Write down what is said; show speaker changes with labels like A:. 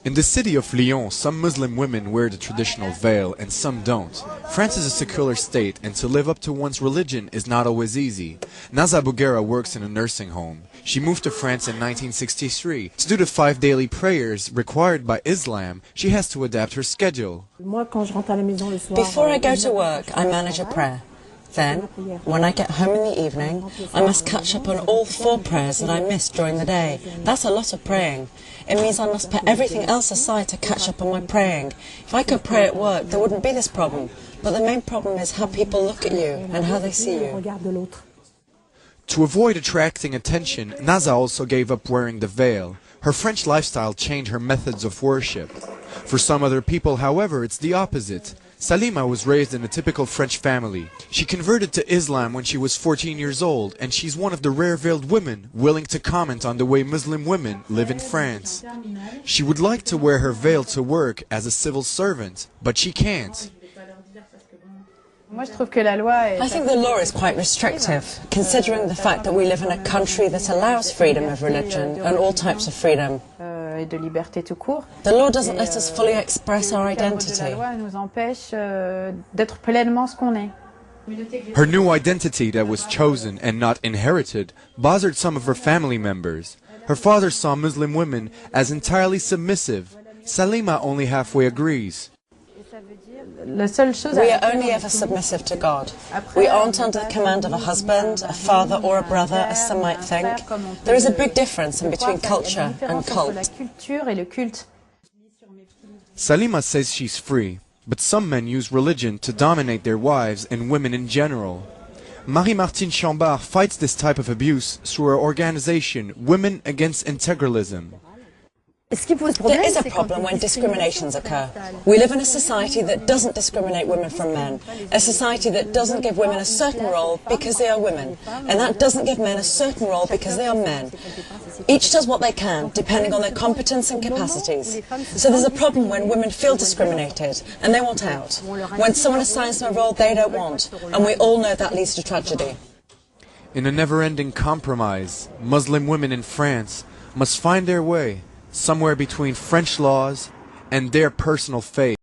A: In the city of Lyon, some Muslim women wear the traditional veil and some don't. France is a secular state, and to live up to one's religion is not always easy. Naza Bouguera works in a nursing home. She moved to France in 1963. To do the 5 daily prayers required by Islam, she has to adapt her schedule.
B: Before I go to work, I manage a prayer. Then, when I get home in the evening, I must catch up on all 4 prayers that I missed during the day. That's a lot of praying. It means I must put everything else aside to catch up on my praying. If I could pray at work, there wouldn't be this problem. But the main problem is how people look at you and how they see you.
A: To avoid attracting attention, Naza also gave up wearing the veil. Her French lifestyle changed her methods of worship. For some other people, however, it's the opposite. Salima was raised in a typical French family. She converted to Islam when she was 14 years old, and she's one of the rare veiled women willing to comment on the way Muslim women live in France. She would like to wear her veil to work as a civil servant, but she can't.
B: I think the law is quite restrictive, considering the fact that we live in a country that allows freedom of religion and all types of freedom. The law doesn't let us fully express our identity.
A: Her new identity that was chosen and not inherited bothered some of her family members. Her father saw Muslim women as entirely submissive. Salima only halfway agrees.
B: We are only ever submissive to God. We aren't under the command of a husband, a father or a brother, as some might think. There is a big difference in between culture and cult.
A: Salima says she's free, but some men use religion to dominate their wives and women in general. Marie-Martine Chambard fights this type of abuse through her organization, Women Against Integralism.
B: There is a problem when discriminations occur. We live in a society that doesn't discriminate women from men, a society that doesn't give women a certain role because they are women, and that doesn't give men a certain role because they are men. Each does what they can, depending on their competence and capacities. So there's a problem when women feel discriminated, and they want out. When someone assigns them a role they don't want, and we all know that leads to tragedy.
A: In a never-ending compromise, Muslim women in France must find their way somewhere between French laws and their personal faith.